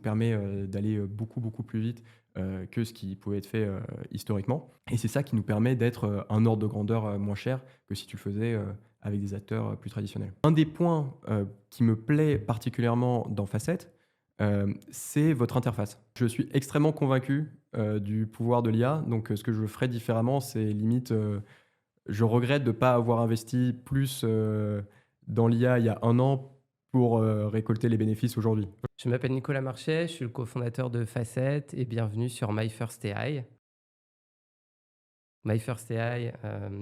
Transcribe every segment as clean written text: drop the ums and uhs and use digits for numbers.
permet d'aller beaucoup, beaucoup plus vite que ce qui pouvait être fait historiquement. Et c'est ça qui nous permet d'être un ordre de grandeur moins cher que si tu le faisais avec des acteurs plus traditionnels. Un des points qui me plaît particulièrement dans Facet, c'est votre interface. Je suis extrêmement convaincu du pouvoir de l'IA, donc ce que je ferais différemment, c'est limite, je regrette de ne pas avoir investi plus dans l'IA il y a un an pour récolter les bénéfices aujourd'hui. Je m'appelle Nicolas Marchais, je suis le cofondateur de Facet et bienvenue sur My First AI. My First AI,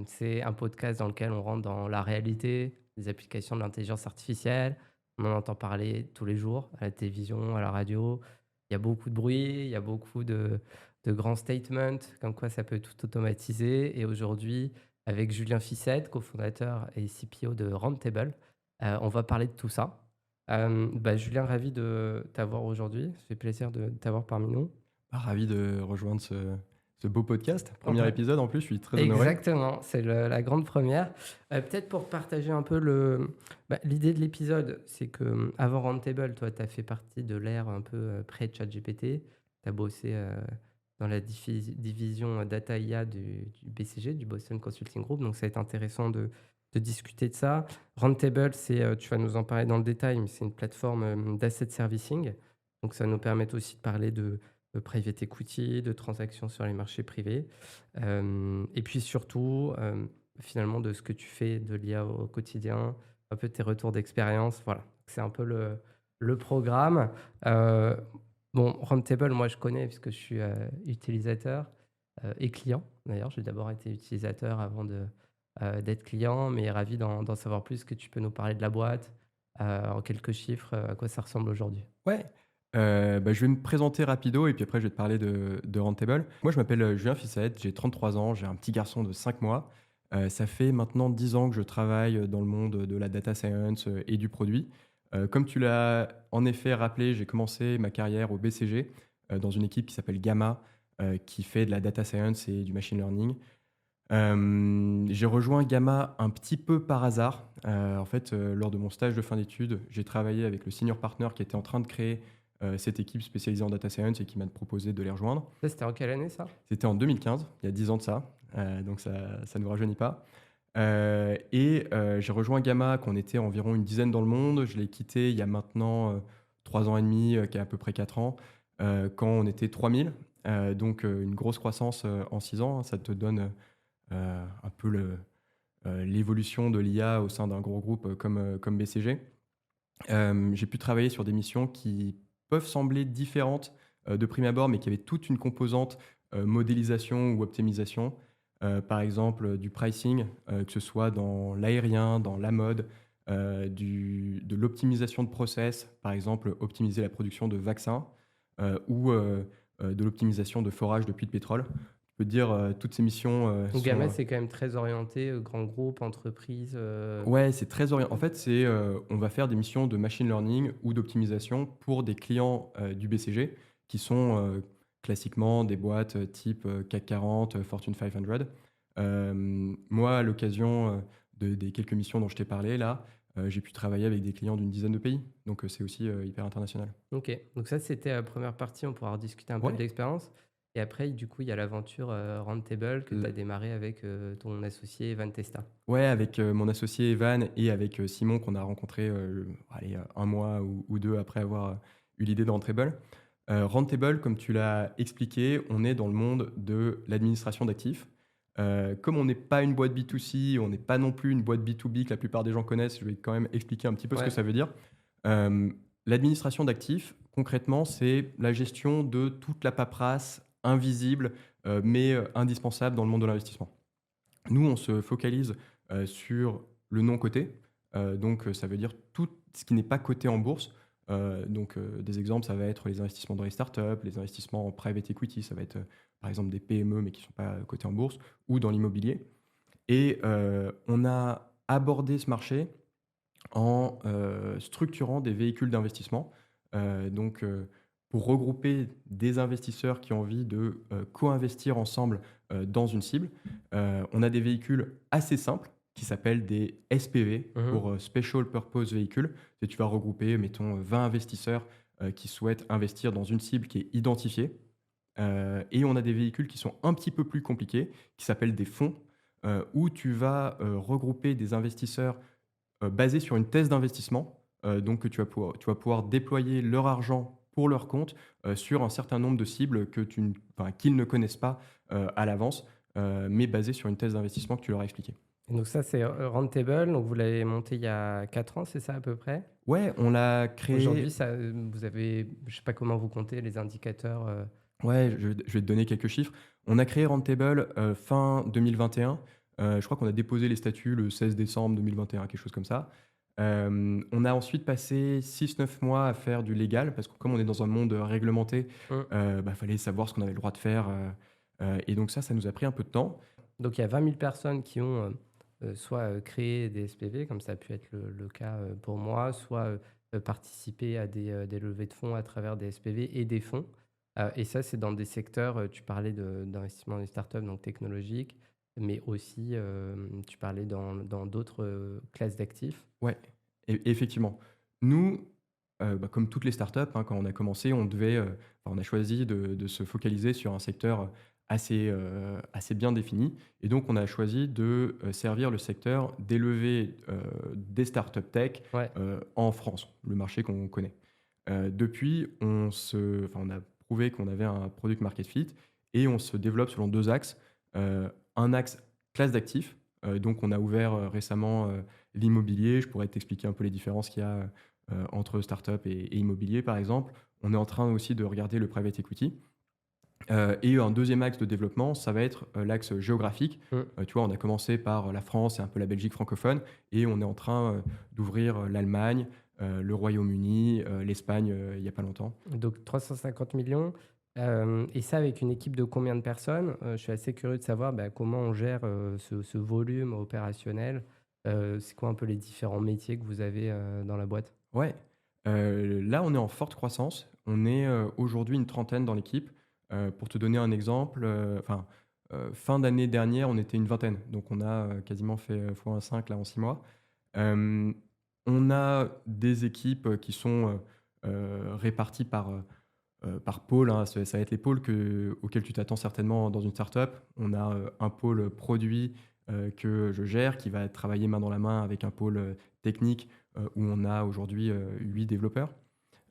c'est un podcast dans lequel on rentre dans la réalité des applications de l'intelligence artificielle. On en entend parler tous les jours à la télévision, à la radio. Il y a beaucoup de bruit, il y a beaucoup de grands statements, comme quoi ça peut tout automatiser. Et aujourd'hui, avec Julien Ficette, cofondateur et CPO de Roundtable, on va parler de tout ça. Julien, ravi de t'avoir aujourd'hui. Ça fait plaisir de t'avoir parmi nous. Ah, ravi de rejoindre ce beau podcast. Premier Ouais. épisode en plus, je suis très honoré. Exactement, c'est la grande première. Peut-être pour partager un peu l'idée de l'épisode, c'est que avant Roundtable, toi, tu as fait partie de l'ère un peu pré-ChatGPT. Tu as bossé dans la division Data IA du BCG, du Boston Consulting Group. Donc, ça va être intéressant de discuter de ça. Roundtable, tu vas nous en parler dans le détail, mais c'est une plateforme d'asset servicing. Donc, ça va nous permettre aussi de parler de private equity, de transactions sur les marchés privés. Et puis surtout, finalement, de ce que tu fais de l'IA au quotidien, un peu tes retours d'expérience. Voilà, c'est un peu le programme. Euh, Roundtable, moi, je connais puisque je suis utilisateur et client. D'ailleurs, j'ai d'abord été utilisateur avant d'être client, mais ravi d'en savoir plus, que tu peux nous parler de la boîte, en quelques chiffres, à quoi ça ressemble aujourd'hui. Ouais, je vais me présenter rapido et puis après je vais te parler de Roundtable. Moi je m'appelle Julien Ficette, j'ai 33 ans, j'ai un petit garçon de 5 mois. Ça fait maintenant 10 ans que je travaille dans le monde de la data science et du produit. Comme tu l'as en effet rappelé, j'ai commencé ma carrière au BCG dans une équipe qui s'appelle Gamma, qui fait de la data science et du machine learning. J'ai rejoint Gamma un petit peu par hasard. En fait, lors de mon stage de fin d'études, j'ai travaillé avec le senior partner qui était en train de créer cette équipe spécialisée en data science et qui m'a proposé de les rejoindre. Ça, c'était en quelle année, ça? C'était en 2015, il y a 10 ans de ça, donc ça ne nous rajeunit pas. J'ai rejoint Gamma quand on était environ une dizaine dans le monde. Je l'ai quitté il y a maintenant 3 ans et demi, qui a à peu près 4 ans, quand on était 3000. Donc une grosse croissance en 6 ans, hein. Ça te donne un peu l'évolution de l'IA au sein d'un gros groupe comme BCG. J'ai pu travailler sur des missions qui peuvent sembler différentes de prime abord, mais qui avaient toute une composante modélisation ou optimisation. Par exemple, du pricing, que ce soit dans l'aérien, dans la mode, de l'optimisation de process, par exemple, optimiser la production de vaccins ou de l'optimisation de forage de puits de pétrole. Je peux te dire, toutes ces missions Donc sont. Gamma, c'est quand même très orienté, grand groupe, entreprise. Ouais, c'est très orienté. En fait, on va faire des missions de machine learning ou d'optimisation pour des clients du BCG qui sont classiquement des boîtes type CAC 40, Fortune 500. Moi, à l'occasion des quelques missions dont je t'ai parlé là, j'ai pu travailler avec des clients d'une dizaine de pays. Donc, c'est aussi hyper international. Ok, donc ça, c'était la première partie. On pourra rediscuter un peu de Ouais. l'expérience. Et après, du coup, il y a l'aventure Roundtable que tu as démarré avec ton associé Evan Testa. Ouais, avec mon associé Evan et avec Simon qu'on a rencontré allez, un mois ou deux après avoir eu l'idée de Roundtable. Roundtable, comme tu l'as expliqué, on est dans le monde de l'administration d'actifs. Comme on n'est pas une boîte B2C, on n'est pas non plus une boîte B2B que la plupart des gens connaissent, je vais quand même expliquer un petit peu ce que Ouais. ça veut dire. Euh, L'administration d'actifs, concrètement, c'est la gestion de toute la paperasse invisible, mais indispensable dans le monde de l'investissement. Nous, on se focalise sur le non coté. Donc, ça veut dire tout ce qui n'est pas coté en bourse. Des exemples, ça va être les investissements dans les startups, les investissements en private equity, ça va être par exemple des PME mais qui ne sont pas cotés en bourse, ou dans l'immobilier. Et on a abordé ce marché en structurant des véhicules d'investissement. Pour regrouper des investisseurs qui ont envie de co-investir ensemble dans une cible, on a des véhicules assez simples qui s'appellent des SPV Mhm. pour Special Purpose Vehicle. Tu vas regrouper, mettons, 20 investisseurs qui souhaitent investir dans une cible qui est identifiée. Et on a des véhicules qui sont un petit peu plus compliqués, qui s'appellent des fonds, où tu vas, regrouper des investisseurs, basés sur une thèse d'investissement, donc que tu vas pouvoir déployer leur argent pour leur compte, sur un certain nombre de cibles que tu n enfin, qu'ils ne connaissent pas, à l'avance, mais basées sur une thèse d'investissement que tu leur as expliquée. Et donc ça, c'est, Roundtable, donc vous l'avez monté il y a 4 ans, c'est ça à peu près? Ouais, on l'a Aujourd'hui, créé. ça, vous avez je sais pas comment vous comptez les indicateurs, Ouais, je vais te donner quelques chiffres. On a créé Roundtable, fin 2021. Je crois qu'on a déposé les statuts le 16 décembre 2021, quelque chose comme ça. On a ensuite passé 6-9 mois à faire du légal parce que comme on est dans un monde, réglementé, mmh. fallait savoir ce qu'on avait le droit de faire, et donc ça nous a pris un peu de temps. Donc il y a 20 000 personnes qui ont, soit, créé des SPV, comme ça a pu être le cas, pour moi, soit, participé à des levées de fonds à travers des SPV et des fonds. Et ça, c'est dans des secteurs, tu parlais d'investissement dans les startups, donc technologiques, mais aussi, tu parlais dans d'autres, classes d'actifs. Ouais, effectivement. Nous, comme toutes les startups, hein, quand on a commencé, on a choisi de se focaliser sur un secteur assez bien défini et donc on a choisi de, servir le secteur des levées, des startups tech, Ouais. en France, le marché qu'on connaît. Depuis, on a prouvé qu'on avait un product market fit et on se développe selon 2 axes. Un axe classe d'actifs, donc on a ouvert, récemment, l'immobilier. Je pourrais t'expliquer un peu les différences qu'il y a, entre start-up et immobilier, par exemple. On est en train aussi de regarder le private equity, et un deuxième axe de développement, ça va être, l'axe géographique. Mmh. Tu vois, on a commencé par, la France et un peu la Belgique francophone et on est en train, d'ouvrir, l'Allemagne, le Royaume-Uni, l'Espagne, il y a pas longtemps. Donc 350 millions. Et ça avec une équipe de combien de personnes? Je suis assez curieux de savoir, bah, comment on gère, ce volume opérationnel. C'est quoi un peu les différents métiers que vous avez, dans la boîte? Ouais, là, on est en forte croissance. On est, aujourd'hui une trentaine dans l'équipe. Pour te donner un exemple, fin d'année dernière, on était une vingtaine. Donc on a, quasiment fait, fois 5 là en 6 mois. Hem, on a des équipes, qui sont, réparties par pôle, hein. Ça va être les pôles auxquels tu t'attends certainement dans une startup. On a, un pôle produit, que je gère, qui va travailler main dans la main avec un pôle, technique, où on a aujourd'hui, 8 développeurs.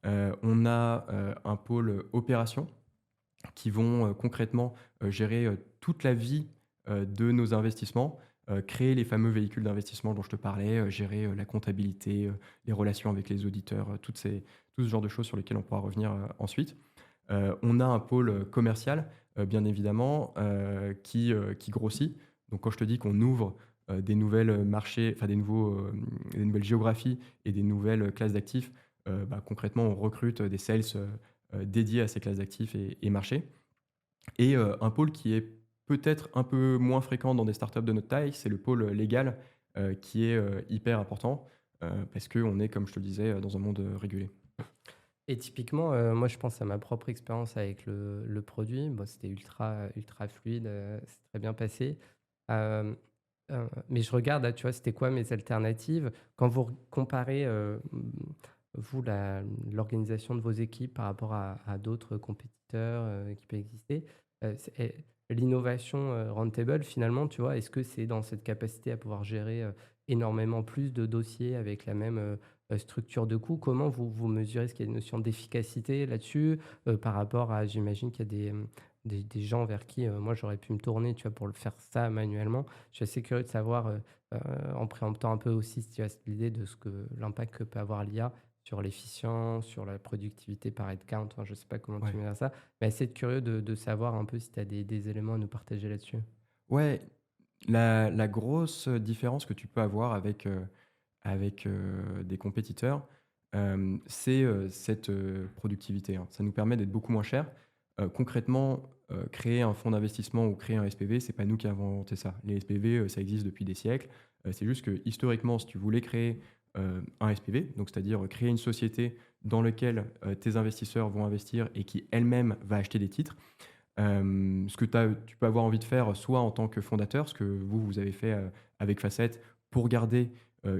On a, un pôle opération qui vont, concrètement, gérer, toute la vie, de nos investissements, créer les fameux véhicules d'investissement dont je te parlais, gérer, la comptabilité, les relations avec les auditeurs, tout ce genre de choses sur lesquelles on pourra revenir, ensuite. On a un pôle commercial, bien évidemment, qui grossit. Donc quand je te dis qu'on ouvre, des nouvelles, marchés, enfin des nouvelles géographies et des nouvelles, classes d'actifs, concrètement on recrute, des sales, dédiés à ces classes d'actifs et marchés. Et un pôle qui est peut-être un peu moins fréquent dans des startups de notre taille, c'est le pôle, légal, qui est, hyper important, parce qu'on est, comme je te le disais, dans un monde, régulé. Et typiquement, moi je pense à ma propre expérience avec le produit. Bon, c'était ultra fluide, c'est très bien passé. Hem, mais je regarde là, tu vois, c'était quoi mes alternatives? Quand vous comparez, vous, l'organisation de vos équipes par rapport à d'autres compétiteurs, qui peuvent exister, l'innovation, Roundtable finalement, tu vois, est-ce que c'est dans cette capacité à pouvoir gérer, énormément plus de dossiers avec la même, structure de coût? Comment vous mesurez? Est-ce qu'il y a une notion d'efficacité là-dessus, par rapport à j'imagine qu'il y a des gens vers qui, moi j'aurais pu me tourner, tu vois, pour le faire ça manuellement. Je suis assez curieux de savoir, en préemptant un peu aussi, si tu as cette idée de ce que l'impact que peut avoir l'IA sur l'efficience, sur la productivité par headcount, enfin, je ne sais pas comment tu Ouais. mets ça, mais assez curieux de savoir un peu si tu as des éléments à nous partager là-dessus. Ouais, la grosse différence que tu peux avoir avec, des compétiteurs, c'est, cette, productivité, hein. Ça nous permet d'être beaucoup moins cher. Concrètement, créer un fonds d'investissement ou créer un SPV, c'est pas nous qui avons inventé ça. Les SPV, ça existe depuis des siècles. C'est juste que historiquement, si tu voulais créer, un SPV, donc c'est-à-dire, créer une société dans lequel, tes investisseurs vont investir et qui elle-même va acheter des titres, ce que tu peux avoir envie de faire, soit en tant que fondateur, ce que vous avez fait, avec Facet pour garder,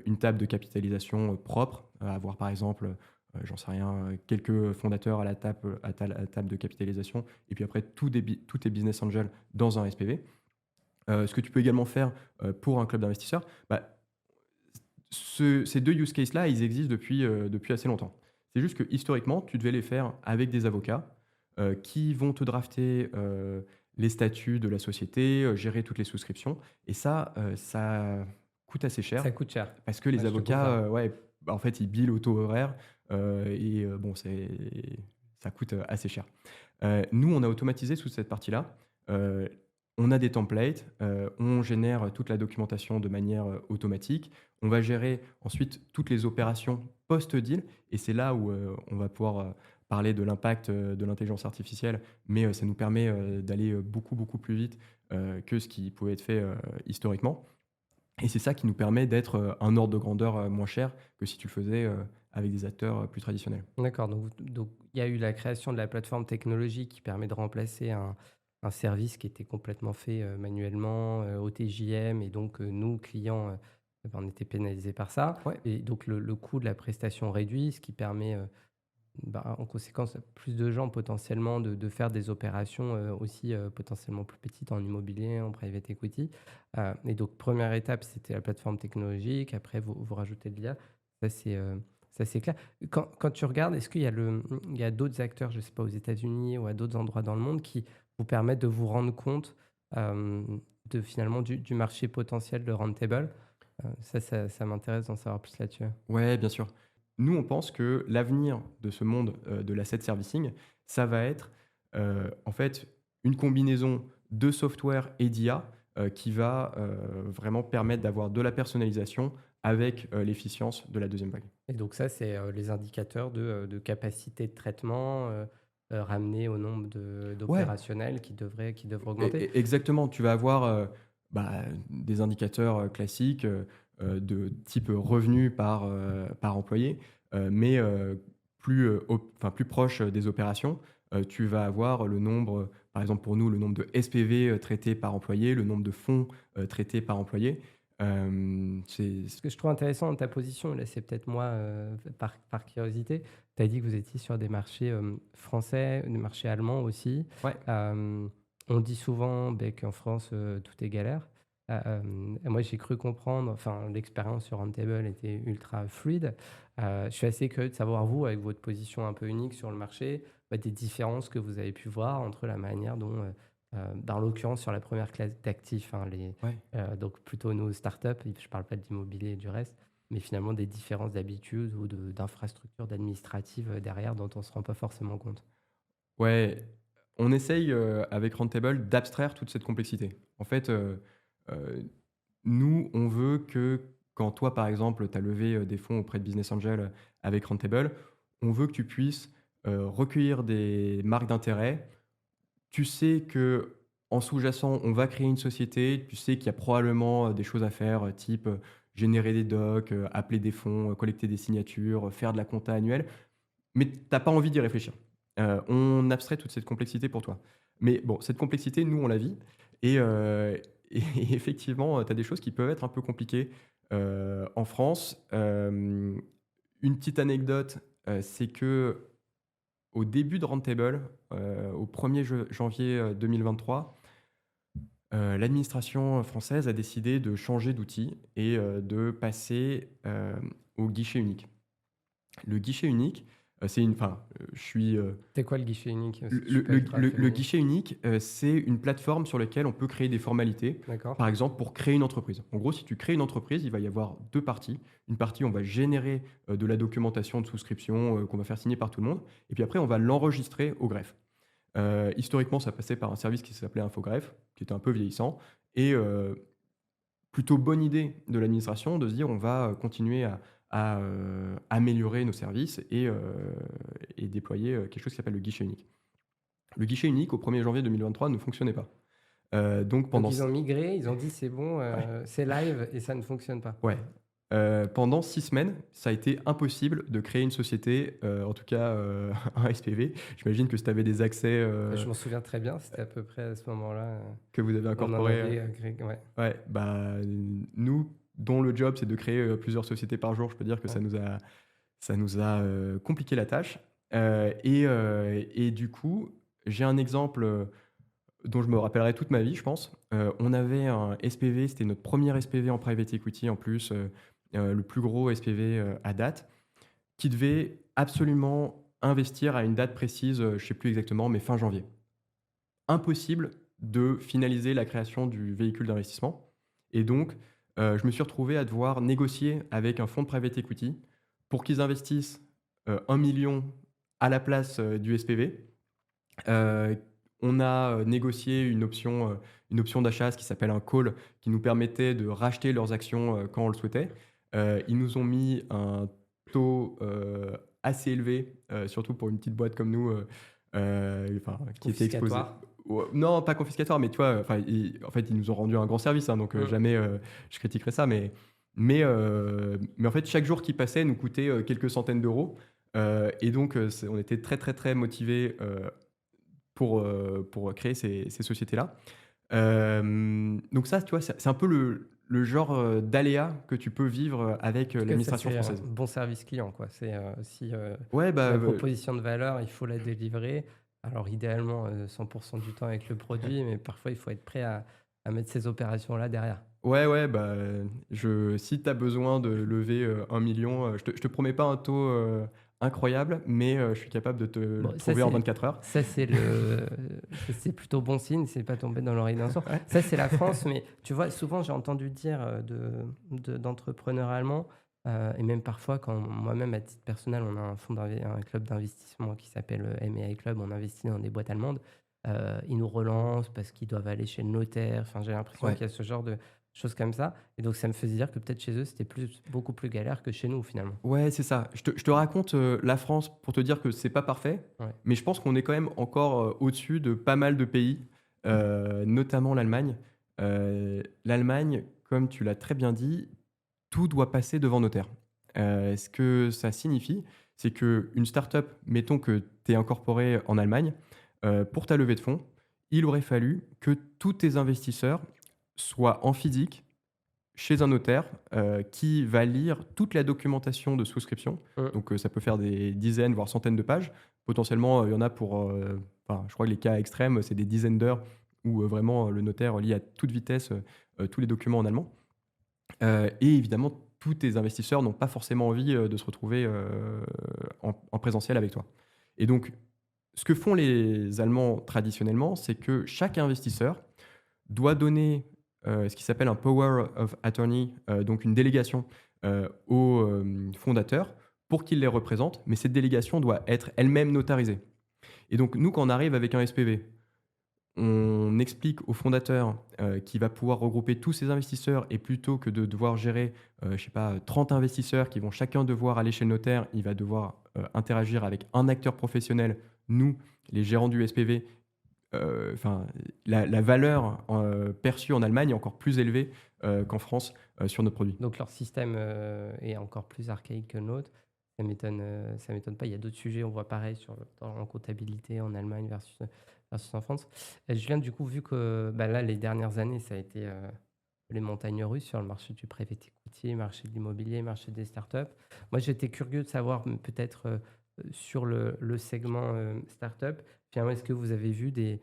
une table de capitalisation, propre, avoir par exemple, j'en sais rien, quelques fondateurs à la table de capitalisation et puis après tous tes business angels dans un SPV. Ce que tu peux également faire, pour un club d'investisseurs, bah, ces 2 use cases-là, ils existent depuis assez longtemps. C'est juste que historiquement, tu devais les faire avec des avocats, qui vont te drafter, les statuts de la société, gérer toutes les souscriptions et ça coûte assez cher Ça coûte cher. parce que les Ouais, je te confirme. avocats, ouais, bah, en fait, ils billent au taux horaire, bon, ça coûte, assez cher. Nous, on a automatisé toute cette partie-là. Heu, on a des templates, on génère toute la documentation de manière, automatique. On va gérer ensuite toutes les opérations post-deal et c'est là où, on va pouvoir, parler de l'impact, de l'intelligence artificielle, mais, ça nous permet, d'aller, beaucoup, beaucoup plus vite, que ce qui pouvait être fait, historiquement et c'est ça qui nous permet d'être, un ordre de grandeur, moins cher que si tu le faisais, avec des acteurs, plus traditionnels. D'accord, donc il y a eu la création de la plateforme technologique qui permet de remplacer un service qui était complètement fait, manuellement, au TJM et donc nous, clients, on était pénalisés par ça Ouais. et donc le coût de la prestation réduit, ce qui permet, bah, en conséquence, à plus de gens potentiellement de faire des opérations, aussi, potentiellement plus petites en immobilier, en private equity. Et donc première étape, c'était la plateforme technologique. Après, vous rajoutez de l'IA. Ça, c'est clair. Quand tu regardes, est-ce qu'il y a il y a d'autres acteurs, je ne sais pas, aux États-Unis ou à d'autres endroits dans le monde qui vous permettent de vous rendre compte, de finalement du marché potentiel de Rentable? Ça m'intéresse d'en savoir plus là-dessus. Ouais, bien sûr. Nous, on pense que l'avenir de ce monde, de l'asset servicing, ça va être, en fait, une combinaison de software et d'IA, qui va, vraiment permettre d'avoir de la personnalisation avec, l'efficience de la deuxième vague. Et donc ça, c'est, les indicateurs de capacité de traitement, ramenés au nombre Ouais, d'opérationnels qui devraient augmenter? exactement. Tu vas avoir, bah, des indicateurs, classiques, de type revenu par employé, mais plus proche, des opérations. Tu vas avoir le nombre, par exemple pour nous, le nombre de SPV, traités par employé, le nombre de fonds, traités par employé. C'est Ce que je trouve intéressant dans ta position, là, c'est peut-être moi, par curiosité, tu as dit que vous étiez sur des marchés, français, des marchés allemands aussi. ouais. Hem, on dit souvent, beh, qu'en France, tout est galère. Et moi, j'ai cru comprendre, enfin, l'expérience sur Rentable était ultra fluide. Je suis assez curieux de savoir, vous, avec votre position un peu unique sur le marché, bah, des différences que vous avez pu voir entre la manière dont, dans l'occurrence, sur la première classe d'actifs, hein, Ouais. donc plutôt nos startups, je ne parle pas d'immobilier et du reste, mais finalement des différences d'habitude ou d'infrastructures, d'administratives derrière dont on ne se rend pas forcément compte. Ouais, on essaye, avec Roundtable d'abstraire toute cette complexité. En fait, heu, nous, on veut que quand toi, par exemple, tu as levé, des fonds auprès de Business Angel, avec Roundtable, on veut que tu puisses, recueillir des marques d'intérêt. Tu sais que en sous-jacent, on va créer une société. Tu sais qu'il y a probablement, des choses à faire, type, générer des docs, appeler des fonds, collecter des signatures, faire de la compta annuelle. Mais tu as pas envie d'y réfléchir. On abstrait toute cette complexité pour toi. Mais bon, cette complexité, nous, on la vit et et effectivement, tu as des choses qui peuvent être un peu compliquées, en France. Une petite anecdote, c'est que au début de Roundtable, au 1er janvier, 2023, l'administration française a décidé de changer d'outil et de passer, au guichet unique. Le guichet unique, c'est une enfin, je suis, C'est quoi le guichet unique? Parce que je suis le pas le ultra le le familier. guichet unique, c'est une plateforme sur laquelle on peut créer des formalités, D'accord. par exemple pour créer une entreprise. En gros, si tu crées une entreprise, il va y avoir 2 parties. Une partie, on va générer, de la documentation de souscription, qu'on va faire signer par tout le monde et puis après on va l'enregistrer au greffe. Historiquement, ça passait par un service qui s'appelait Infogreffe, qui était un peu vieillissant et plutôt bonne idée de l'administration de se dire: «On va, continuer à améliorer nos services et déployer, quelque chose qui s'appelle le guichet unique». Le guichet unique, au 1er janvier 2023, ne fonctionnait pas. Donc Donc pendant ils ont s migré, ils ont dit: «C'est bon, ouais, c'est live» et ça ne fonctionne pas. ouais. Pendant 6 semaines, ça a été impossible de créer une société, en tout cas, un SPV. J'imagine que si tu avais des accès, Je m'en souviens très bien, c'était à peu près à ce moment-là, que vous avez on en incorporés, avait, créé ouais, ouais, bah, nous, dont le job, c'est de créer, plusieurs sociétés par jour, je peux dire que ouais. Ça nous a, compliqué la tâche, et du coup, j'ai un exemple, dont je me rappellerai toute ma vie, je pense. On avait un SPV, c'était notre premier SPV en private equity en plus, le plus gros SPV, à date, qui devait absolument investir à une date précise, je sais plus exactement, mais fin janvier. Impossible de finaliser la création du véhicule d'investissement, et donc je me suis retrouvé à devoir négocier avec un fonds de private equity pour qu'ils investissent, 1 000 000 à la place, du SPV. Heu, on a, négocié une option d'achat, ce qui s'appelle un call, qui nous permettait de racheter leurs actions, quand on le souhaitait. Ils nous ont mis un taux, assez élevé, surtout pour une petite boîte comme nous, enfin, qui était exposée. Confiscatoire. Non, pas confiscatoire, mais tu vois, enfin, en fait, ils nous ont rendu un grand service, hein, donc Mmh. jamais, je critiquerai ça, mais en fait, chaque jour qui passait nous coûtait, quelques centaines d'euros, et donc on était très, très, très motivés, pour créer ces sociétés-là. Donc ça, tu vois, c'est un peu le genre, d'aléa que tu peux vivre avec, En tout cas, ça, l'administration c'est un française. bon service client, quoi. C'est, si, Ouais, bah, la proposition de valeur, il faut la délivrer. Alors idéalement, 100 du temps avec le produit, mais parfois, il faut être prêt à mettre ces opérations-là derrière. ouais, ouais, bah, si tu as besoin de lever, 1 000 000, je te promets pas un taux, incroyable, mais je suis capable de te le Bon, trouver en 24 heures. ça c'est le ça c'est plutôt bon signe, c'est pas tombé dans l'oreille d'un sourd. Ouais. Ça, c'est la France, mais tu vois, souvent, j'ai entendu dire, d'entrepreneurs allemands, et même parfois quand moi-même, à titre personnel, on a un club d'investissement qui s'appelle, M&A Club, on investit dans des boîtes allemandes, ils nous relancent parce qu'ils doivent aller chez le notaire. Enfin, j'ai l'impression Ouais. qu'il y a ce genre de choses comme ça, et donc ça me faisait dire que peut-être chez eux, c'était beaucoup plus galère que chez nous, finalement. Ouais, c'est ça. Je te raconte, la France pour te dire que c'est pas parfait, Ouais, mais je pense qu'on est quand même encore, au-dessus de pas mal de pays, notamment l'Allemagne. L'Allemagne, comme tu l'as très bien dit, tout doit passer devant notaire. Ce que ça signifie, c'est qu'une start-up, mettons que tu es incorporé en Allemagne, pour ta levée de fonds, il aurait fallu que tous tes investisseurs soient en physique chez un notaire, qui va lire toute la documentation de souscription. mmh, Donc, ça peut faire des dizaines, voire centaines de pages. Potentiellement, il y en a pour, enfin, je crois que les cas extrêmes, c'est des dizaines d'heures où, vraiment, le notaire lit à toute vitesse, tous les documents en allemand. Et évidemment, tous tes investisseurs n'ont pas forcément envie, de se retrouver, en présentiel avec toi. Et donc, ce que font les Allemands traditionnellement, c'est que chaque investisseur doit donner, ce qui s'appelle un power of attorney, donc une délégation, au, fondateur pour qu'il les représente, mais cette délégation doit être elle-même notarisée. Et donc nous, quand on arrive avec un SPV, on explique au fondateur, qu'il va pouvoir regrouper tous ses investisseurs, et plutôt que de devoir gérer, je sais pas, 30 investisseurs qui vont chacun devoir aller chez le notaire, il va devoir, interagir avec un acteur professionnel, nous, les gérants du SPV. Enfin, la valeur, perçue en Allemagne est encore plus élevée, qu'en France, sur notre produit. donc leur système, est encore plus archaïque que le nôtre. Ça m'étonne pas. Il y a d'autres sujets, on voit pareil en comptabilité en Allemagne versus en France. Julien, du coup, vu que, bah, là, les dernières années, ça a été, les montagnes russes sur le marché du private equity, marché de l'immobilier, marché des startups. Moi, j'étais curieux de savoir, peut-être, sur le segment, startup, finalement, est-ce que vous avez vu des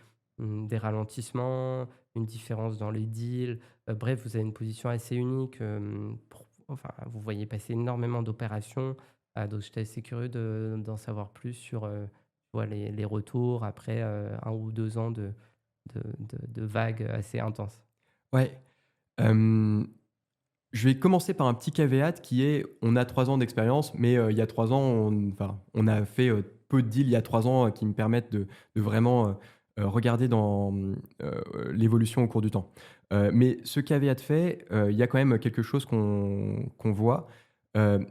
ralentissements, une différence dans les deals? Bref, vous avez une position assez unique, enfin, vous voyez passer énormément d'opérations, donc j'étais assez curieux d'en savoir plus sur, tu vois, les retours après, 1 ou 2 ans de vagues assez intenses. Ouais, hem, je vais commencer par un petit caveat qui est: on a 3 ans d'expérience, mais il y a 3 ans, on a fait, peu de deals il y a 3 ans, qui me permettent de vraiment, regarder dans, l'évolution au cours du temps. Mais ce caveat fait, il y a quand même quelque chose qu'on voit,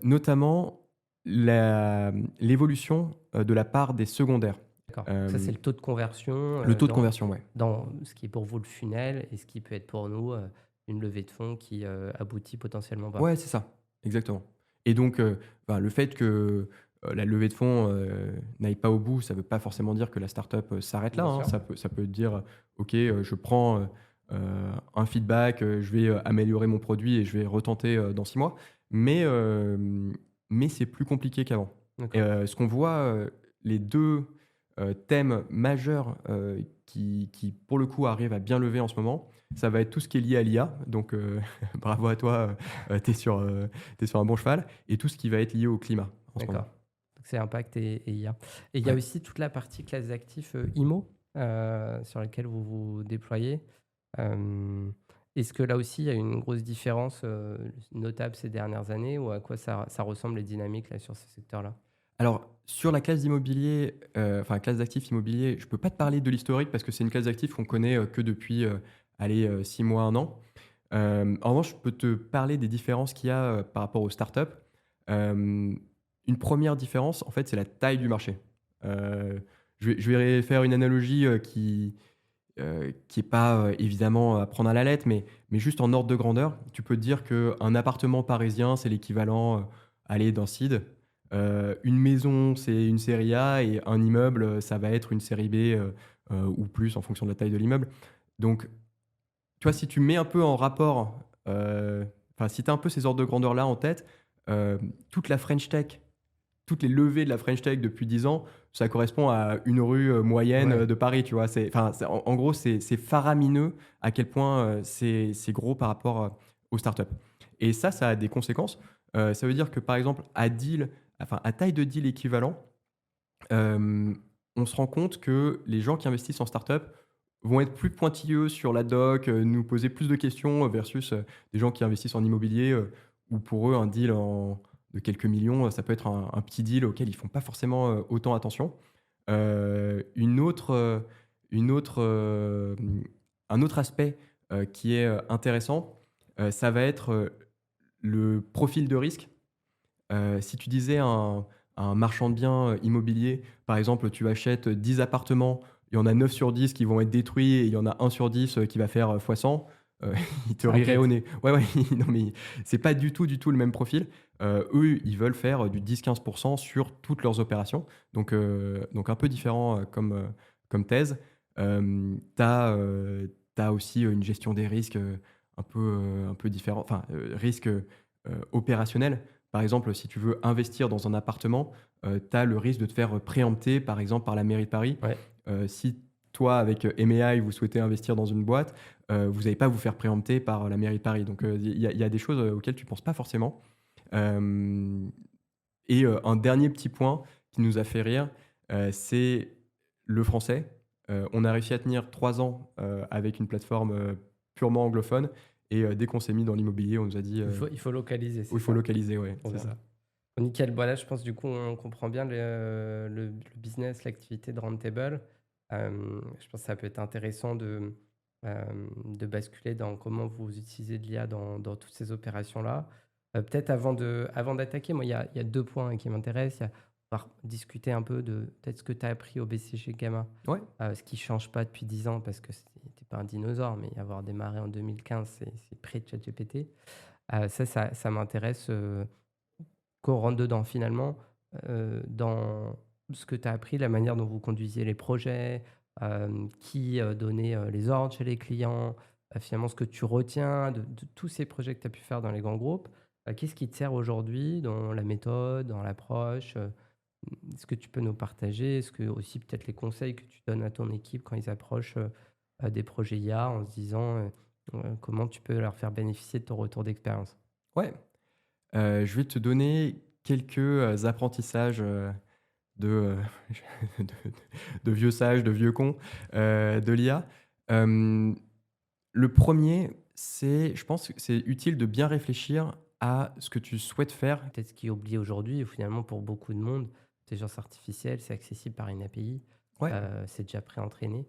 notamment l'évolution, de la part des secondaires. D'accord. Ça, c'est Hem, le taux de conversion, le taux de conversion, ouais. dans ce qui est pour vous le funnel, et ce qui peut être pour nous, une levée de fonds qui, aboutit potentiellement pas. Ouais, c'est ça, exactement. Et donc, enfin, le fait que, la levée de fonds, n'aille pas au bout, ça ne veut pas forcément dire que la startup, s'arrête là, Bien hein. sûr. Ça peut dire: «OK, je prends, un feedback, je vais, améliorer mon produit et je vais retenter, dans 6 mois». Mais, mais c'est plus compliqué qu'avant. Et D'accord. ce qu'on voit, les 2 thèmes majeurs, qui pour le coup arrivent à bien lever en ce moment, ça va être tout ce qui est lié à l'IA, donc bravo à toi, tu es sur un bon cheval et tout ce qui va être lié au climat en ce D'accord. moment. Donc c'est Impact et IA. Et il y a Ouais. aussi toute la partie classe d'actifs, IMO, sur laquelle vous vous déployez. Hem, Est-ce que là aussi, il y a une grosse différence, notable ces dernières années ou à quoi ça ressemble les dynamiques là sur ce secteur-là? Alors sur la classe d'immobilier, enfin classe d'actifs immobiliers, je peux pas te parler de l'historique parce que c'est une classe d'actifs qu'on connaît, que depuis, allez, 6 mois, 1 an. En revanche, je peux te parler des différences qu'il y a, par rapport aux startups. Hem, une première différence, en fait, c'est la taille du marché. Heu, je vais faire une analogie, qui est pas, évidemment à prendre à la lettre, mais juste en ordre de grandeur. Tu peux te dire qu'un appartement parisien, c'est l'équivalent, allez, d'un seed. Une maison, c'est une série A et un immeuble, ça va être une série B, ou plus en fonction de la taille de l'immeuble. Donc tu vois, si tu mets un peu en rapport, enfin, si tu as un peu ces ordres de grandeur-là en tête, toute la French Tech, toutes les levées de la French Tech depuis 10 ans, ça correspond à une rue, moyenne, Ouais, de Paris, tu vois? C'est en gros, c'est faramineux à quel point, c'est gros par rapport, aux startups et ça a des conséquences. Ça veut dire que, par exemple, à taille de deal équivalent, Hem, on se rend compte que les gens qui investissent en start-up vont être plus pointilleux sur la doc, nous poser plus de questions, versus, des gens qui investissent en immobilier, où pour eux un deal de quelques millions, ça peut être un petit deal auquel ils font pas forcément, autant attention. Une autre, un autre aspect, qui est, intéressant, ça va être, le profil de risque. Si tu disais un marchand de biens, immobilier, par exemple, tu achètes 10 appartements, il y en a 9 sur 10 qui vont être détruits et il y en a un sur 10 qui va faire, fois 100, heu, il te ça rirait au inquiète. nez. Ouais, ouais, non, mais c'est pas du tout le même profil. Eux, ils veulent faire, du 10-15 sur toutes leurs opérations. Donc un peu différent, comme thèse. Tu as aussi, une gestion des risques, un peu différent, enfin, risques, opérationnels. Par exemple, si tu veux investir dans un appartement, tu as le risque de te faire préempter, par exemple, par la mairie de Paris. Ouais. Si toi, avec, MEI, vous souhaitez investir dans une boîte, vous n'allez pas vous faire préempter par la mairie de Paris. Donc, il y a des choses, auxquelles tu ne penses pas forcément. Hem et un dernier petit point qui nous a fait rire, c'est le français. On a réussi à tenir 3 ans, avec une plateforme, purement anglophone et dès qu'on s'est mis dans l'immobilier, on nous a dit, Il faut localiser, «Oh, c'est il faut ça? localiser», ouais, Trop c'est bien. ça. Nickel. Bah, là, je pense du coup, on comprend bien le business, l'activité de Roundtable. Je pense que ça peut être intéressant de basculer dans comment vous utilisez de l'IA dans toutes ces opérations-là. Peut-être avant d'attaquer, moi, il y a 2 points qui m'intéressent. On va discuter un peu de peut-être ce que tu as appris au BCG Gamma, Ouais. ce qui ne change pas depuis 10 ans parce que tu es pas un dinosaure, mais avoir démarré en 2015, c'est pré-ChatGPT. Ça m'intéresse, qu'on rentre dedans finalement, dans ce que tu as appris, la manière dont vous conduisiez les projets, qui, donnait, les ordres chez les clients, finalement ce que tu retiens de tous ces projets que tu as pu faire dans les grands groupes. Qu'est-ce qui te sert aujourd'hui dans la méthode, dans l'approche? Est-ce que tu peux nous partager? Est-ce que aussi peut-être les conseils que tu donnes à ton équipe quand ils approchent, des projets IA en se disant, comment tu peux leur faire bénéficier de ton retour d'expérience? Ouais, je vais te donner quelques, apprentissages, de, de de vieux sages, de vieux cons, de l'IA. Hem, le premier, c'est je pense que c'est utile de bien réfléchir à ce que tu souhaites faire. Peut-être ce qui est oublié aujourd'hui, finalement, pour beaucoup de monde, l'intelligence artificielle, c'est accessible par une API, Ouais. c'est déjà pré-entraîné.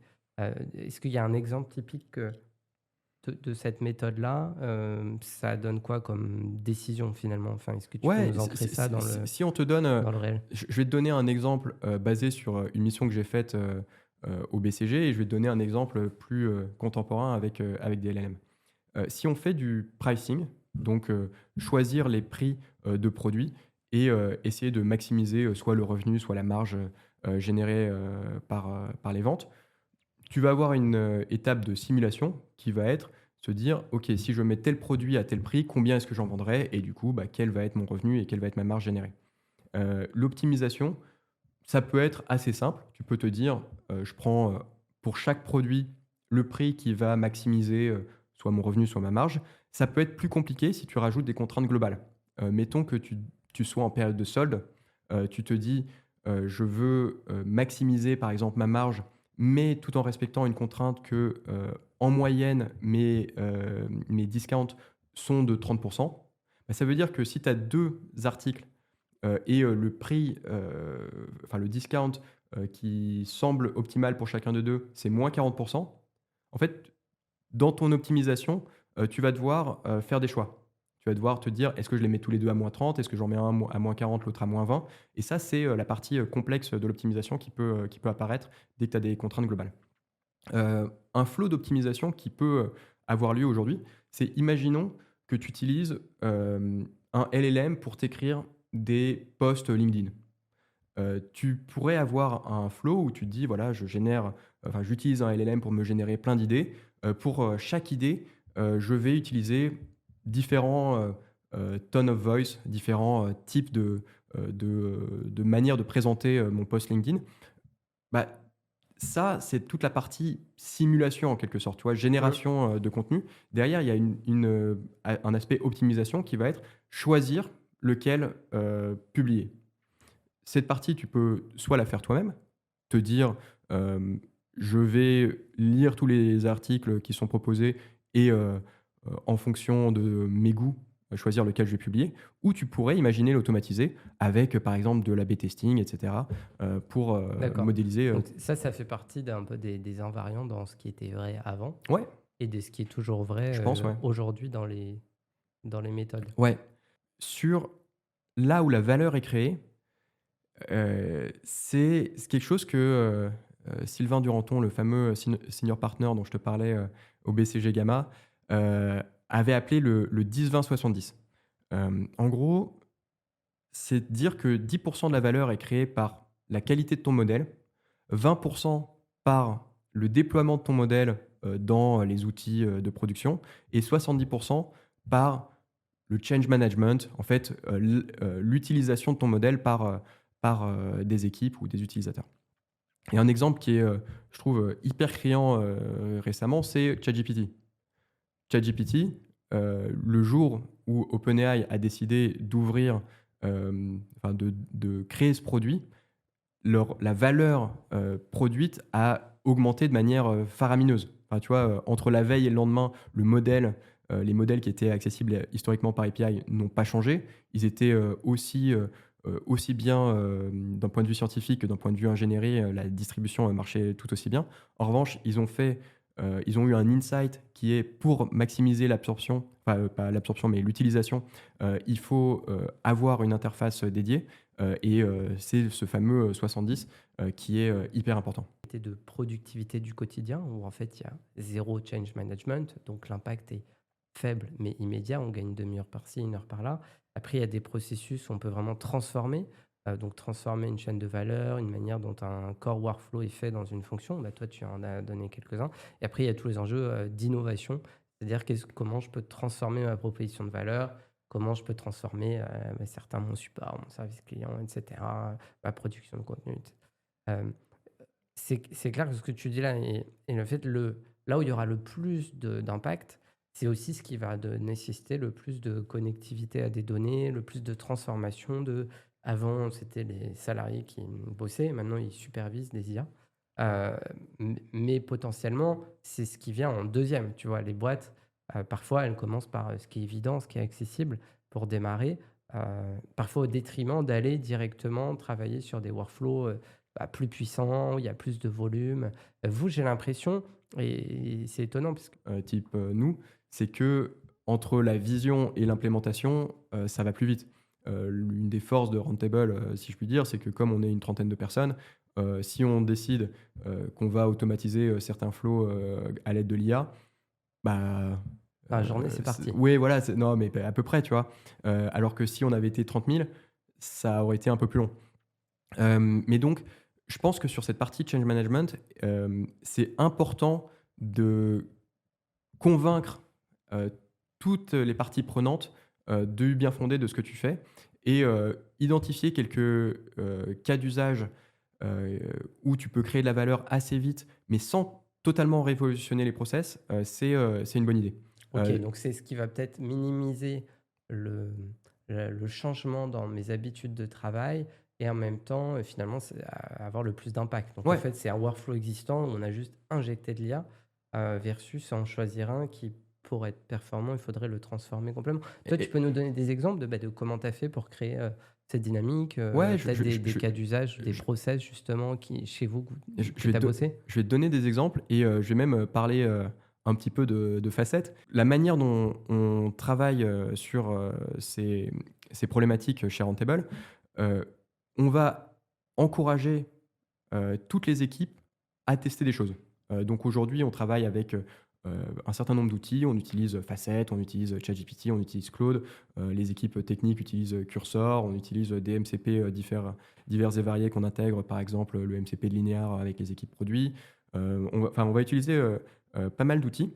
Est-ce qu'il y a un exemple typique, de cette méthode-là? Ça donne quoi comme décision finalement? Enfin, est-ce que tu peux Ouais, nous ancrer ça si on te donne, dans le réel? je vais te donner un exemple, basé sur, une mission que j'ai faite, au BCG et je vais te donner un exemple, plus, contemporain avec des LLM. Si on fait du pricing, donc choisir les prix, de produits et essayer de maximiser, soit le revenu, soit la marge, générée, par les ventes, tu vas avoir une, étape de simulation qui va être: se dire: «OK, si je mets tel produit à tel prix, combien est-ce que j'en vendrai? Et du coup, bah, quel va être mon revenu et quelle va être ma marge générée?» L'optimisation, ça peut être assez simple. Tu peux te dire, je prends, pour chaque produit, le prix qui va maximiser, soit mon revenu, soit ma marge. Ça peut être plus compliqué si tu rajoutes des contraintes globales. Mettons que tu sois en période de solde, tu te dis, «Je veux, maximiser par exemple ma marge, mais tout en respectant une contrainte que, en moyenne mes discounts sont de 30. Bah, ça veut dire que si tu as 2 articles le prix, enfin le discount, qui semble optimal pour chacun de 2, c'est moins 40. En fait, dans ton optimisation, tu vas devoir, faire des choix. Tu vas devoir te dire: «Est-ce que je les mets tous les 2 à -30? Est-ce que j'en mets un à -40, l'autre à -20?» Et ça, c'est, la partie, complexe de l'optimisation qui peut apparaître dès que tu as des contraintes globales. Un flow d'optimisation qui peut, avoir lieu aujourd'hui, c'est imaginons que tu utilises, un LLM pour t'écrire des posts LinkedIn. Tu pourrais avoir un flow où tu te dis: «Voilà, j'utilise un LLM pour me générer plein d'idées. Pour, chaque idée, je vais utiliser différents, tone of voice, différents, types de manières de présenter, mon post LinkedIn». Bah, ça, c'est toute la partie simulation en quelque sorte, tu vois? Mmh. Génération, de contenu. Derrière, il y a un aspect optimisation qui va être choisir lequel, publier. Cette partie, tu peux soit la faire toi-même, te dire, «Je vais lire tous les articles qui sont proposés et en fonction de mes goûts, choisir lequel je vais publier». Ou tu pourrais imaginer l'automatiser avec, par exemple, de l'A/B testing et cetera, pour, D'accord. modéliser, Donc ça fait partie d'un peu des invariants dans ce qui était vrai avant ouais, et de ce qui est toujours vrai, je pense, ouais. aujourd'hui dans les méthodes. Ouais. Sur là où la valeur est créée, c'est quelque chose que, Sylvain Duranton, le fameux senior partner dont je te parlais, au BCG Gamma, heu, avait appelé le 10-20-70. En gros, c'est de dire que 10 de la valeur est créée par la qualité de ton modèle, 20 par le déploiement de ton modèle, dans les outils, de production et 70 par le change management, en fait, l'utilisation de ton modèle par des équipes ou des utilisateurs. Et un exemple qui est, je trouve, hyper criant, récemment, c'est ChatGPT. ChatGPT, le jour où OpenAI a décidé d'ouvrir, enfin de créer ce produit, la valeur, produite a augmenté de manière, faramineuse. Enfin, tu vois, entre la veille et le lendemain, les modèles qui étaient accessibles, historiquement par API n'ont pas changé. Ils étaient, aussi bien, d'un point de vue scientifique que d'un point de vue ingénierie, la distribution, marchait tout aussi bien. En revanche, ils ont eu un insight qui est pour maximiser l'absorption, enfin, pas l'absorption, mais l'utilisation, il faut, avoir une interface, dédiée. C'est ce fameux, 70, qui est, hyper important. De productivité du quotidien où en fait il y a zéro change management, donc l'impact est faible mais immédiat, on gagne une demi-heure par-ci, une heure par-là. Après, il y a des processus où on peut vraiment transformer, donc transformer une chaîne de valeur, une manière dont un core workflow est fait dans une fonction. Bah, toi, tu en as donné quelques-uns. Et après, il y a tous les enjeux d'innovation, c'est-à-dire comment je peux transformer ma proposition de valeur, comment je peux transformer certains mon support, mon service client, etc., ma production de contenu, etc. C'est clair que ce que tu dis là et le fait là où il y aura le plus d'impact, c'est aussi ce qui va nécessiter le plus de connectivité à des données, le plus de transformation avant, c'était les salariés qui bossaient, maintenant ils supervisent des IA. Mais potentiellement, c'est ce qui vient en deuxième. Tu vois? Les boîtes, parfois, elles commencent par, ce qui est évident, ce qui est accessible pour démarrer, parfois au détriment d'aller directement travailler sur des workflows, plus puissant, il y a plus de volume. Vous, j'ai l'impression et c'est étonnant parce que Type, nous, c'est que entre la vision et l'implémentation, ça va plus vite. L'une des forces de Roundtable, si je puis dire, c'est que comme on est une trentaine de personnes, si on décide, qu'on va automatiser, certains flows, à l'aide de l'IA, bah, dans la journée, c'est c'est parti. ouais, voilà, non, mais à peu près, tu vois? Alors que si on avait été 30 000, ça aurait été un peu plus long. Mais donc, je pense que sur cette partie change management, c'est important de convaincre heu, toutes les parties prenantes, du bien fondé de ce que tu fais et identifier quelques, cas d'usage, heu, où tu peux créer de la valeur assez vite, mais sans totalement révolutionner les process, c'est une bonne idée. OK, Heu, donc c'est ce qui va peut-être minimiser le, le changement dans mes habitudes de travail et en même temps, finalement, c'est avoir le plus d'impact. Donc en ouais, fait, c'est un workflow existant où on a juste injecté de l'IA, versus en choisir un qui, pour être performant, il faudrait le transformer complètement. Toi, tu peux et nous donner des exemples de, bah, de comment tu as fait pour créer, cette dynamique, ouais, peut-être des cas d'usage, des je process justement qui chez vous je que vais tu as te do bossé? je vais te donner des exemples et je vais même, parler, un petit peu de facettes. La manière dont on travaille, sur, ces problématiques chez Rentable, heu, on va encourager, toutes les équipes à tester des choses. Donc aujourd'hui, on travaille avec, un certain nombre d'outils. On utilise Facet, on utilise ChatGPT, on utilise Claude. Les équipes techniques utilisent Cursor, on utilise des MCP, divers et variés qu'on intègre, par exemple, le MCP de linéaire avec les équipes produits. On va utiliser, pas mal d'outils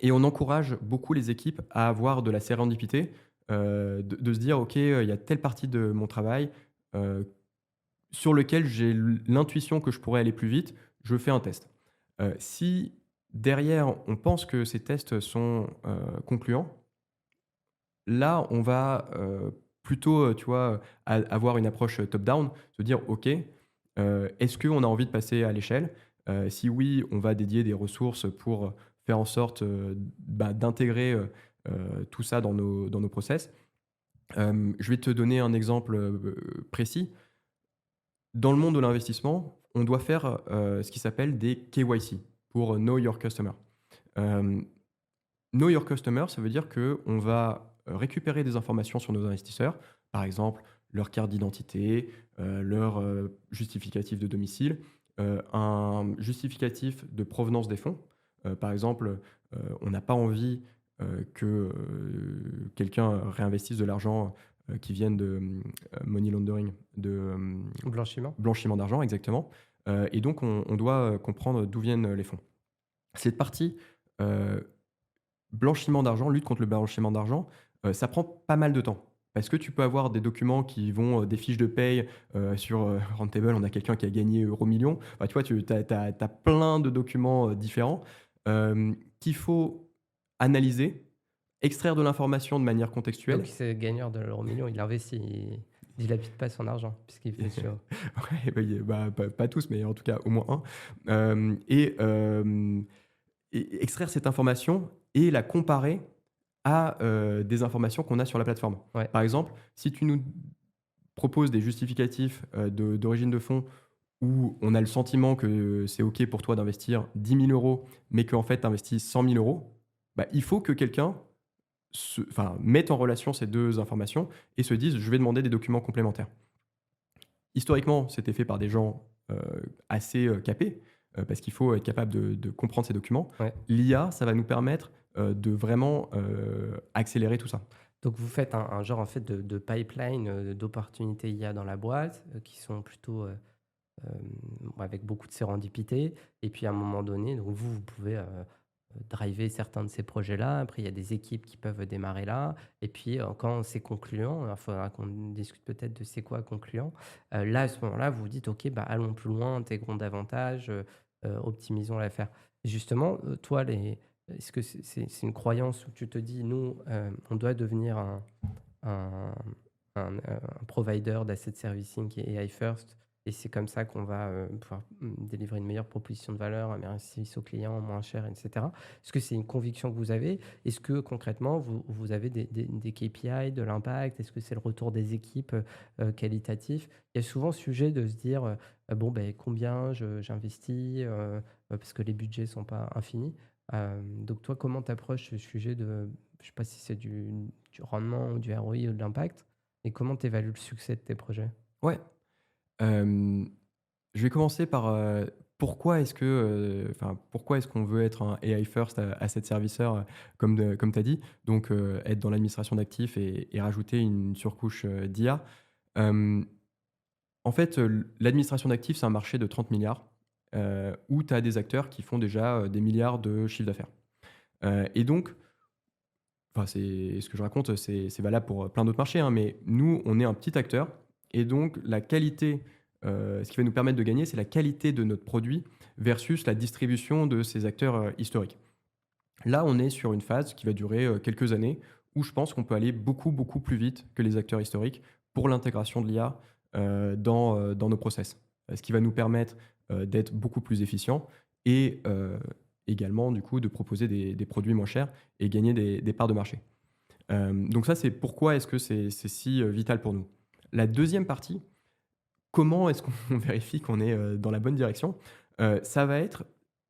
et on encourage beaucoup les équipes à avoir de la sérendipité, de se dire: «OK, il y a telle partie de mon travail, heu, sur lequel j'ai l'intuition que je pourrais aller plus vite, je fais un test. Si derrière, on pense que ces tests sont, concluants, là, on va, plutôt, tu vois, avoir une approche, top-down, se dire: «OK, est-ce qu'on a envie de passer à l'échelle?» Si oui, on va dédier des ressources pour faire en sorte, d'intégrer, tout ça dans nos process. Je vais te donner un exemple, précis. Dans le monde de l'investissement, on doit faire, ce qui s'appelle des KYC pour Know Your Customer. Hem, Know Your Customer, ça veut dire qu'on va, récupérer des informations sur nos investisseurs, par exemple leur carte d'identité, leur, justificatif de domicile, un justificatif de provenance des fonds. Par exemple, on n'a pas envie, que, quelqu'un réinvestisse de l'argent, qui vienne de, money laundering, de, Blanchiment? blanchiment d'argent, exactement. Et donc on doit, comprendre d'où viennent, les fonds. Cette partie, heu, blanchiment d'argent, lutte contre le blanchiment d'argent, ça prend pas mal de temps. Parce que tu peux avoir des documents qui vont, des fiches de paye, sur, Rentable, on a quelqu'un qui a gagné Euromillions. Enfin, tu vois, tu as plein de documents, différents, qu'il faut analyser, extraire de l'information de manière Donc contextuelle. c'est gagnant de l'euro-million, il investit, il dilapide pas son argent puisqu'il fait sur Ouais, bah, pas tous, mais en tout cas au moins un. Et extraire cette information et la comparer à, des informations qu'on a sur la plateforme. ouais. Par exemple, si tu nous proposes des justificatifs, d'origine de fonds où on a le sentiment que c'est OK pour toi d'investir 10 000 €, mais qu'en fait tu investis 100 000 €, bah, il faut que quelqu'un mette en relation ces 2 informations et se dise: «Je vais demander des documents complémentaires». Historiquement, c'était fait par des gens, assez, capés, parce qu'il faut être capable de comprendre ces documents. Ouais. L'IA, ça va nous permettre, de vraiment, accélérer tout ça. Donc vous faites un genre en fait de pipeline, d'opportunités IA dans la boîte, qui sont plutôt, avec beaucoup de sérendipité et puis à un moment donné, donc vous pouvez, driver certains de ces projets-là. Après, il y a des équipes qui peuvent démarrer là et puis, quand c'est concluant, il faudra qu'on discute peut-être de c'est quoi concluant. Là, à ce moment-là, vous vous dites: «OK, bah, allons plus loin, intégrons davantage, optimisons l'affaire». Justement, toi, est-ce que c'est une croyance où tu te dis: «Nous, on doit devenir un un provider d'asset servicing qui est AI first et c'est comme ça qu'on va, pouvoir, délivrer une meilleure proposition de valeur, un meilleur service au client, moins cher et cetera». Est-ce que c'est une conviction que vous avez? Est-ce que concrètement vous avez des KPI, de l'impact? Est-ce que c'est le retour des équipes, qualitatif? Il y a souvent sujet de se dire, «Bon, beh, combien j'investis?» Parce que les budgets sont pas infinis. Donc toi, comment tu approches ce sujet de, je sais pas si c'est du rendement ou du ROI ou de l'impact? Et comment tu évalues le succès de tes projets? Ouais, hem, je vais commencer par, pourquoi est-ce qu'on veut être un AI first asset serviceur, comme tu as dit, donc être dans l'administration d'actifs et rajouter une surcouche, d'IA. Hem, En fait, l'administration d'actifs, c'est un marché de 30 000 000 où tu as des acteurs qui font déjà, des milliards de chiffre d'affaires. Et donc enfin, c'est ce que je raconte, c'est valable pour plein d'autres marchés, hein, mais nous, on est un petit acteur et donc la qualité, ce qui va nous permettre de gagner, c'est la qualité de notre produit versus la distribution de ces acteurs, historiques. Là, on est sur une phase qui va durer, quelques années où je pense qu'on peut aller beaucoup, beaucoup plus vite que les acteurs historiques pour l'intégration de l'IA, dans nos process. Ce qui va nous permettre, d'être beaucoup plus efficients et également du coup de proposer des produits moins chers et gagner des parts de marché. Donc ça, c'est pourquoi est-ce que c'est si, vital pour nous. La deuxième partie, comment est-ce qu'on vérifie qu'on est, dans la bonne direction? Ça va être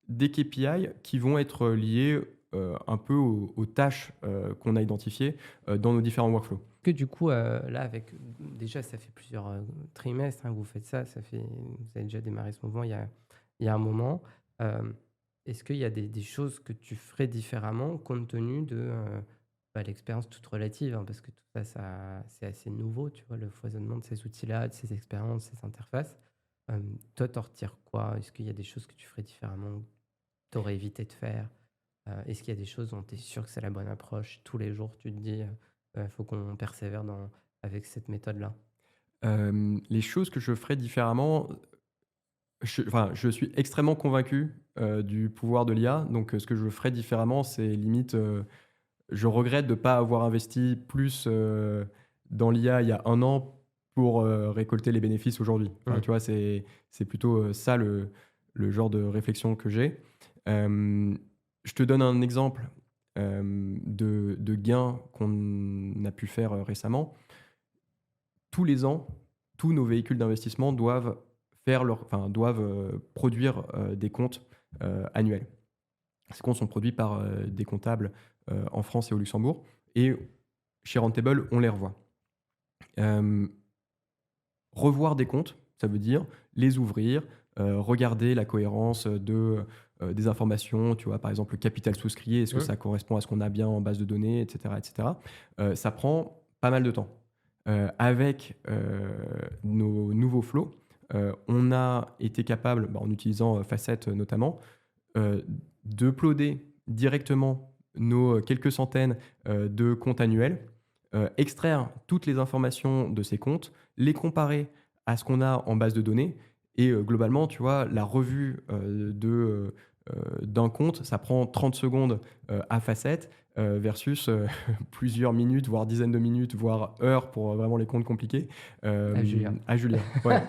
des KPI qui vont être liés, un peu aux tâches, qu'on a identifiées, dans nos différents workflows. Que du coup, là, avec déjà, ça fait plusieurs trimestres hein, que vous faites ça. Vous avez déjà démarré ce mouvement il y a un moment. Euh, Est-ce qu'il y a des choses que tu ferais différemment compte tenu de l'expérience toute relative hein, parce que tout ça, c'est assez nouveau, tu vois, le foisonnement de ces outils-là, de ces expériences, ces interfaces. Toi, t'en retires quoi? Est-ce qu'il y a des choses que tu ferais différemment, tu aurais évité de faire? Est-ce qu'il y a des choses dont tu es sûr que c'est la bonne approche? Tous les jours, tu te dis, faut qu'on persévère avec cette méthode-là. Les choses que je ferais différemment, je suis extrêmement convaincu, du pouvoir de l'IA, donc ce que je ferais différemment, c'est limite, je regrette de ne pas avoir investi plus, dans l'IA il y a un an pour, récolter les bénéfices aujourd'hui. Enfin, Mmh. tu vois, c'est plutôt, ça le genre de réflexion que j'ai. Je te donne un exemple, de gain qu'on a pu faire, récemment. Tous les ans, tous nos véhicules d'investissement doivent, produire, des comptes, annuels. Ces comptes sont produits par, des comptables, en France et au Luxembourg et chez Roundtable, on les revoit. Hem, Revoir des comptes, ça veut dire les ouvrir, regarder la cohérence, des informations, tu vois? Par exemple, le capital souscrit, est-ce que Mmh. ça correspond à ce qu'on a bien en base de données et cetera et cetera. Ça prend pas mal de temps. Avec, nos nouveaux flows, on a été capable, en utilisant, Facet notamment, d'uploader directement nos, quelques centaines, de comptes annuels, extraire toutes les informations de ces comptes, les comparer à ce qu'on a en base de données et globalement, tu vois, la revue, d'un compte, ça prend 30 secondes, à Facet, versus, plusieurs minutes, voire dizaines de minutes, voire heures pour, vraiment les comptes compliqués, À Julien. à Julien. Ouais.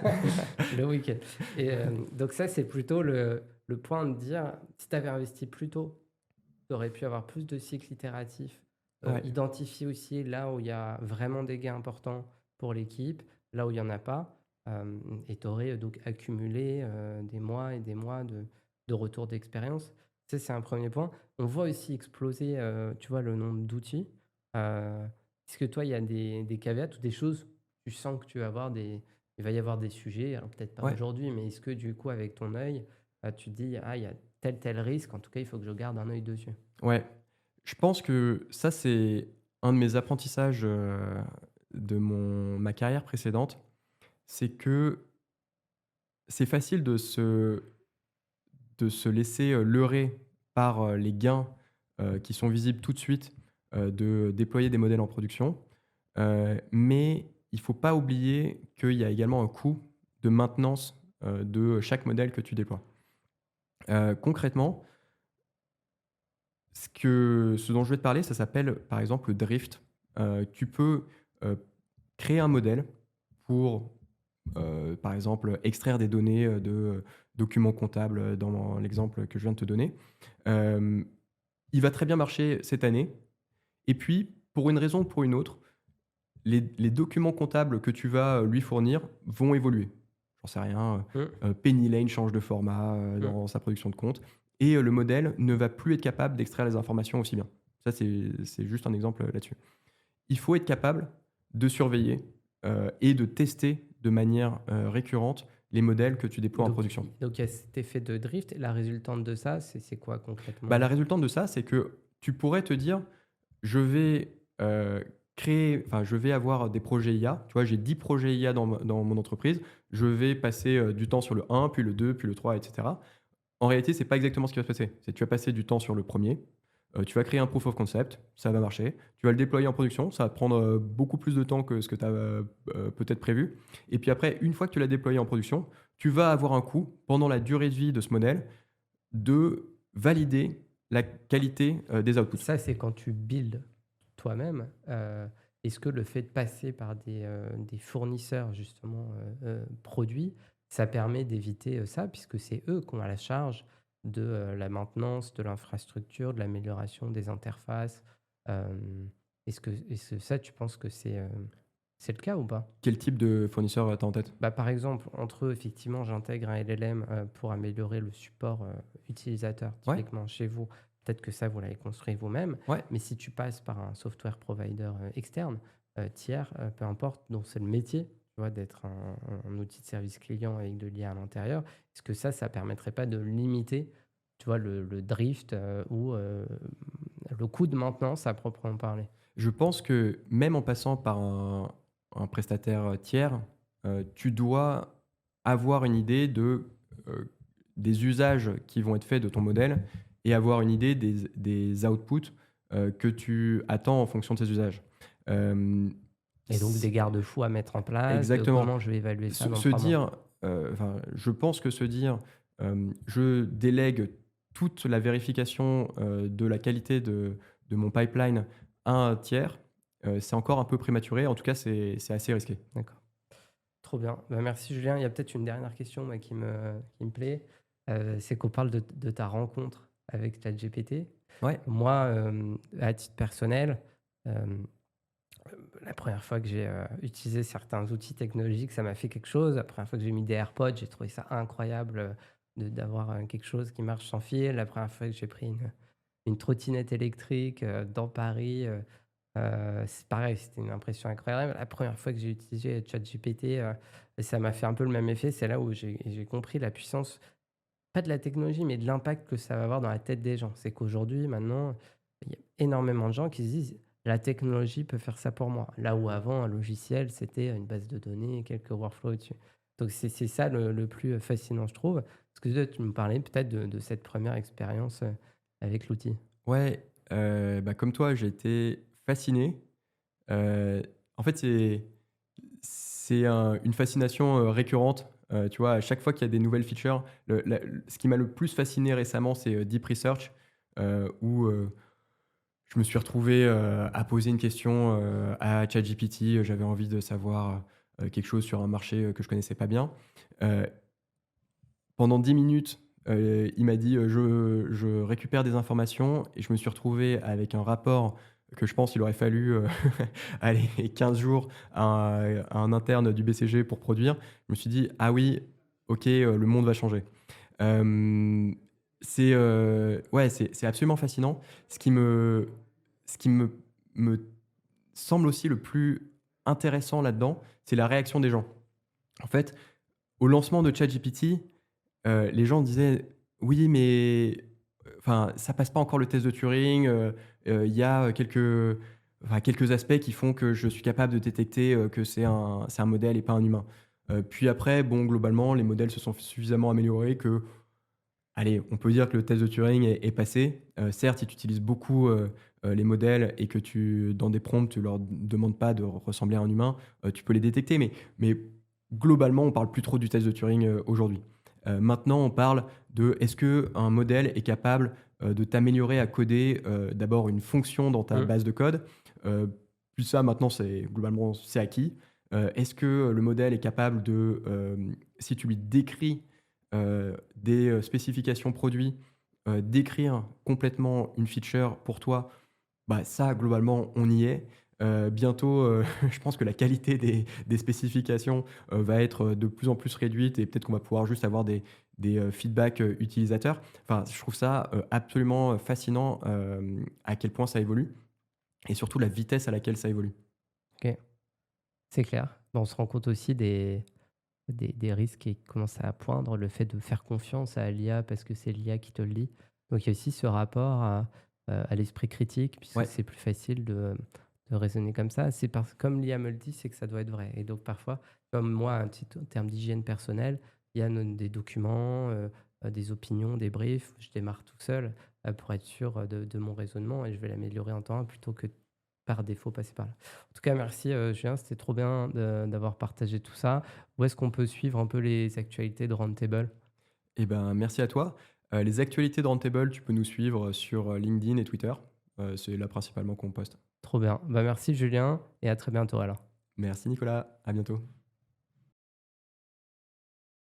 Le week-end. Et donc ça, c'est plutôt le point de dire, si tu avais investi plus tôt, tu aurais pu avoir plus de cycles itératifs, Ouais. identifier aussi là où il y a vraiment des gains importants pour l'équipe, là où il y en a pas, et tu aurais donc accumulé, des mois et des mois de retour d'expérience. Ça, c'est un premier point. On voit aussi exploser, tu vois, le nombre d'outils. Est-ce que toi, il y a des caveats ou des choses, tu sens que tu vas avoir il va y avoir des sujets, alors peut-être pas Ouais. aujourd'hui, mais est-ce que du coup, avec ton œil, tu te dis: «Ah, il y a tel risque, en tout cas, il faut que je garde un œil dessus»? Ouais. Je pense que ça, c'est un de mes apprentissages, de ma carrière précédente. C'est que c'est facile de se laisser, leurrer par, les gains, qui sont visibles tout de suite, de déployer des modèles en production. Mais il faut pas oublier qu'il y a également un coût de maintenance, de chaque modèle que tu déploies. Concrètement, ce dont je vais te parler, ça s'appelle, par exemple, le drift. Tu peux, heu, créer un modèle pour, par exemple, extraire des données, documents comptables, dans l'exemple que je viens de te donner. Hem, il va très bien marcher cette année et puis, pour une raison ou pour une autre, les documents comptables que tu vas, lui fournir vont évoluer. J'en sais rien, Mmh, Penny Lane change de format, mmh. dans sa production de compte et le modèle ne va plus être capable d'extraire les informations aussi bien. Ça, c'est juste un exemple, là-dessus. Il faut être capable de surveiller, et de tester de manière, récurrente les modèles que tu déploies en Donc production. il y a cet effet de drift et la résultante de ça, c'est quoi Bah, la concrètement? résultante de ça, c'est que tu pourrais te dire: «Je vais, je vais avoir des projets IA». Tu vois, j'ai 10 projets IA dans mon entreprise. Je vais passer, du temps sur le un, puis le 2, puis le 3, et cetera. En réalité, c'est pas exactement ce qui va se passer. C'est tu vas passer du temps sur le premier. Tu vas créer un proof of concept, ça va marcher. Tu vas le déployer en production, ça va te prendre, beaucoup plus de temps que ce que tu as, peut-être prévu. Et puis après, une fois que tu l'as déployé en production, tu vas avoir un coût, pendant la durée de vie de ce modèle, de valider la qualité, des outputs. Ça, c'est quand tu builds toi-même. Est-ce que le fait de passer par des fournisseurs justement, produits, ça permet d'éviter, ça? Puisque c'est eux qui ont la charge de, la maintenance, de l'infrastructure, de l'amélioration des interfaces. Est-ce que ça, tu penses que c'est le cas ou pas? Quel type de fournisseur, tu as en tête? Bah, par exemple, entre eux, effectivement, j'intègre un LLM, pour améliorer le support, utilisateur, Ouais, typiquement chez vous. Peut-être que ça, vous l'avez construit vous-même, ouais. mais si tu passes par un software provider, externe, tiers, peu importe, dont c'est le métier, tu vois, d'être un outil de service client avec de l'IA à l'intérieur, est-ce que ça permettrait pas de limiter, tu vois, le drift, ou, le coût de maintenance à proprement parler? Je pense que même en passant par un prestataire, tiers, tu dois avoir une idée des usages qui vont être faits de ton modèle et avoir une idée des outputs, que tu attends en fonction de ces usages. Hem, Et donc des s garde-fous à mettre en place, de Exactement. comment je vais évaluer ça dans Se 3 mois? dire, enfin, je pense que se dire, «Je délègue toute la vérification, de la qualité de mon pipeline à un tiers», c'est encore un peu prématuré. En tout cas, c'est assez risqué. D'accord. Trop bien. Bah, merci Julien. Il y a peut-être une dernière question, moi, qui me plaît. C'est qu'on parle de ta rencontre avec ChatGPT. Ouais, Moi, à titre personnel, hem, la première fois que j'ai, utilisé certains outils technologiques, ça m'a fait quelque chose. La première fois que j'ai mis des AirPods, j'ai trouvé ça incroyable, d'avoir, quelque chose qui marche sans fil. La première fois que j'ai pris une trottinette électrique, dans Paris, c'est pareil, c'était une impression incroyable. La première fois que j'ai utilisé ChatGPT, ça m'a fait un peu le même effet. C'est là où j'ai compris la puissance, pas de la technologie, mais de l'impact que ça va avoir dans la tête des gens. C'est qu'aujourd'hui, maintenant, il y a énormément de gens qui se disent: «La technologie peut faire ça pour moi». Là où avant, un logiciel, c'était une base de données, quelques workflows dessus. Donc c'est ça le plus fascinant, je trouve. Est-ce que toi, tu me parlais peut-être de cette première expérience, avec l'outil? ouais, bah, comme toi, j'ai été fasciné. En fait, c'est une fascination, récurrente. Tu vois, à chaque fois qu'il y a des nouvelles features, ce qui m'a le plus fasciné récemment, c'est, Deep Research, où, je me suis retrouvé, à poser une question, à ChatGPT. J'avais envie de savoir, quelque chose sur un marché, que je connaissais pas bien. Heu, Pendant 10 minutes, il m'a dit, «Je récupère des informations», et je me suis retrouvé avec un rapport que je pense il aurait fallu, allez, 15 jours à un interne du BCG pour produire. Je me suis dit: «Ah oui, OK, le monde va changer». Hem, ouais, c'est absolument fascinant. Ce qui me semble aussi le plus intéressant là-dedans, c'est la réaction des gens. En fait, au lancement de ChatGPT, les gens disaient: «Oui, mais enfin, ça passe pas encore le test de Turing, il y a, quelques aspects qui font que je suis capable de détecter, que c'est un modèle et pas un humain». Puis après, bon, globalement, les modèles se sont suffisamment améliorés que, allez, on peut dire que le test de Turing est passé. Certes, si tu utilises beaucoup, les modèles et que dans des prompts, tu leur demandes pas de ressembler à un humain, tu peux les détecter. Mais globalement, on parle plus trop du test de Turing, aujourd'hui. Maintenant, on parle de est-ce qu'un modèle est capable, de t'améliorer à coder, d'abord une fonction dans ta Mmh. base de code? Heu, Puis ça, maintenant, globalement, c'est acquis. Est-ce que le modèle est capable de, si tu lui décris des, spécifications produits, d'écrire complètement une feature pour toi, bah, ça globalement on y est. Bientôt, je pense que la qualité des spécifications, va être, de plus en plus réduite, et peut-être qu'on va pouvoir juste avoir des feedbacks, utilisateurs. Enfin, je trouve ça, absolument, fascinant, à quel point ça évolue, et surtout la vitesse à laquelle ça évolue. OK, c'est clair. On se rend compte aussi des risques qui commencent à poindre, le fait de faire confiance à l'IA parce que c'est l'IA qui te le dit. Donc il y a aussi ce rapport à l'esprit critique, puisque Ouais, c'est plus facile de raisonner comme ça. C'est parce comme l'IA me le dit, c'est que ça doit être vrai. Et donc parfois, comme moi, un petit terme d'hygiène personnelle, il y a des documents, des opinions, des briefs. Je démarre tout seul pour être sûr de mon raisonnement et je vais l'améliorer en temps plutôt que par défaut passer par là. En tout cas, merci Julien, c'était trop bien d'avoir partagé tout ça. Où est-ce qu'on peut suivre un peu les actualités de Roundtable? Et ben, merci à toi. Les actualités de Roundtable, tu peux nous suivre sur LinkedIn et Twitter. C'est là principalement qu'on poste. Trop bien. Bah, merci Julien et à très bientôt alors. Merci Nicolas, à bientôt.